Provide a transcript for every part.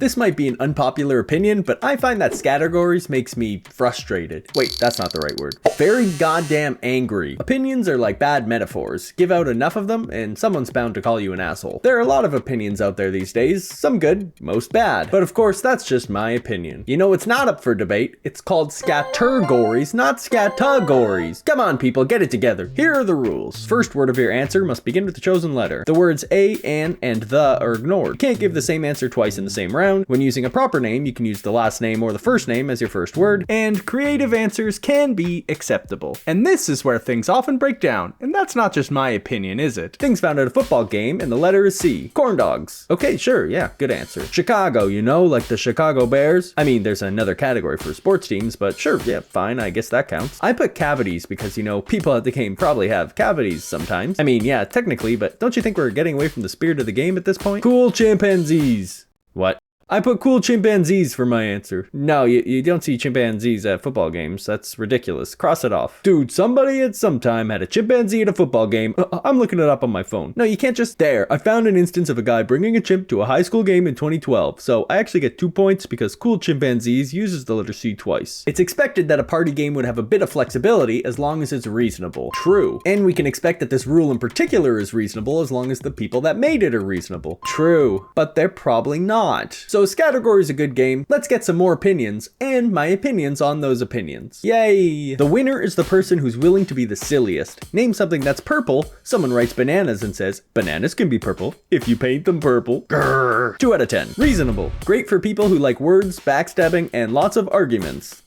This might be an unpopular opinion, but I find that Scattergories makes me frustrated. Wait, that's not the right word. Very goddamn angry. Opinions are like bad metaphors. Give out enough of them, and someone's bound to call you an asshole. There are a lot of opinions out there these days, some good, most bad. But of course, that's just my opinion. You know, it's not up for debate. It's called Scattergories, not Scattergories. Come on, people, get it together. Here are the rules. First word of your answer must begin with the chosen letter. The words a, an, and the are ignored. You can't give the same answer twice in the same round. When using a proper name, you can use the last name or the first name as your first word, and creative answers can be acceptable. And this is where things often break down, and that's not just my opinion, is it? Things found at a football game, and the letter is C. Corn dogs. Okay, sure, yeah, good answer. Chicago, you know, like the Chicago Bears. I mean, there's another category for sports teams, but sure, yeah, fine, I guess that counts. I put cavities because, you know, people at the game probably have cavities sometimes. I mean, yeah, technically, but don't you think we're getting away from the spirit of the game at this point? Cool chimpanzees. What? I put cool chimpanzees for my answer. No, you don't see chimpanzees at football games. That's ridiculous. Cross it off. Dude, somebody at some time had a chimpanzee at a football game. I'm looking it up on my phone. No, you can't just... There, I found an instance of a guy bringing a chimp to a high school game in 2012. So I actually get 2 points because cool chimpanzees uses the letter C twice. It's expected that a party game would have a bit of flexibility as long as it's reasonable. True. And we can expect that this rule in particular is reasonable as long as the people that made it are reasonable. True. But they're probably not. So Scattergories is a good game. Let's get some more opinions, and my opinions on those opinions. Yay! The winner is the person who's willing to be the silliest. Name something that's purple. Someone writes bananas and says, bananas can be purple if you paint them purple. Grrr. 2 out of 10. Reasonable. Great for people who like words, backstabbing, and lots of arguments. ...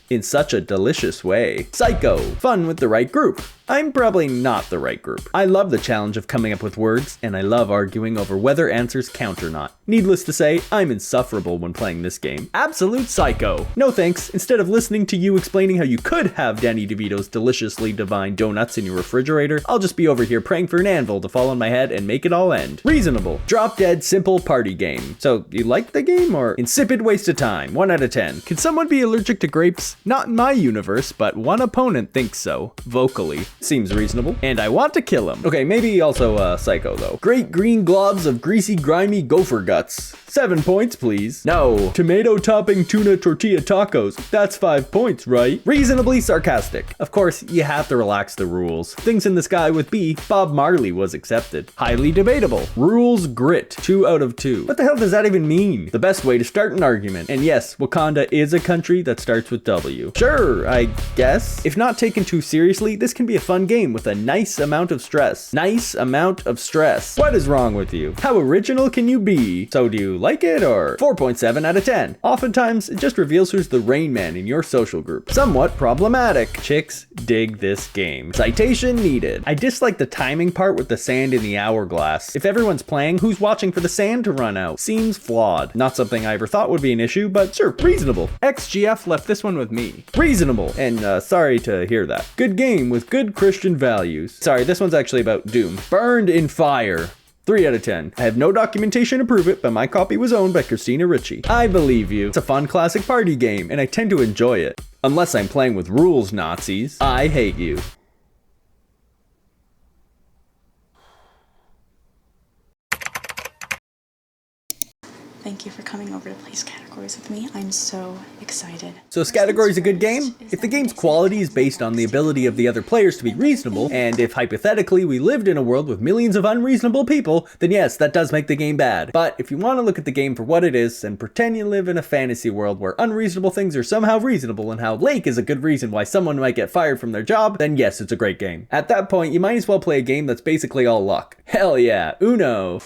In such a delicious way. Psycho. Fun with the right group. I'm probably not the right group. I love the challenge of coming up with words, and I love arguing over whether answers count or not. Needless to say, I'm insufferable when playing this game. Absolute psycho. No thanks. Instead of listening to you explaining how you could have Danny DeVito's deliciously divine donuts in your refrigerator, I'll just be over here praying for an anvil to fall on my head and make it all end. Reasonable. Drop dead simple party game. So, you like the game, or insipid waste of time? 1 out of 10. Can someone be allergic to grapes? Not in my universe, but one opponent thinks so. Vocally. Seems reasonable. And I want to kill him. Okay, maybe also psycho though. Great green globs of greasy, grimy gopher guts. 7 points, please. No. Tomato topping tuna tortilla tacos. That's 5 points, right? Reasonably sarcastic. Of course, you have to relax the rules. Things in the sky with B, Bob Marley was accepted. Highly debatable. Rules grit. 2 out of 2. What the hell does that even mean? The best way to start an argument. And yes, Wakanda is a country that starts with W. Sure, I guess. If not taken too seriously, this can be a fun game with a nice amount of stress. Nice amount of stress. What is wrong with you? How original can you be? So do you like it, or? 4.7 out of 10. Oftentimes, it just reveals who's the Rain Man in your social group. Somewhat problematic. Chicks dig this game. Citation needed. I dislike the timing part with the sand in the hourglass. If everyone's playing, who's watching for the sand to run out? Seems flawed. Not something I ever thought would be an issue, but sure, reasonable. XGF left this one with me. Reasonable. And sorry to hear that. Good game with good Christian values. Sorry, this one's actually about Doom. Burned in fire. 3 out of 10. I have no documentation to prove it, but my copy was owned by Christina Ricci. I believe you. It's a fun classic party game, and I tend to enjoy it. Unless I'm playing with rules, Nazis. I hate you. Thank you for coming over to play Scattergories with me. I'm so excited. So Scattergories is a good game? If the game's quality is based on the ability of the other players to be reasonable, and if hypothetically we lived in a world with millions of unreasonable people, then yes, that does make the game bad. But if you want to look at the game for what it is, and pretend you live in a fantasy world where unreasonable things are somehow reasonable, and how Lake is a good reason why someone might get fired from their job, then yes, it's a great game. At that point, you might as well play a game that's basically all luck. Hell yeah, Uno!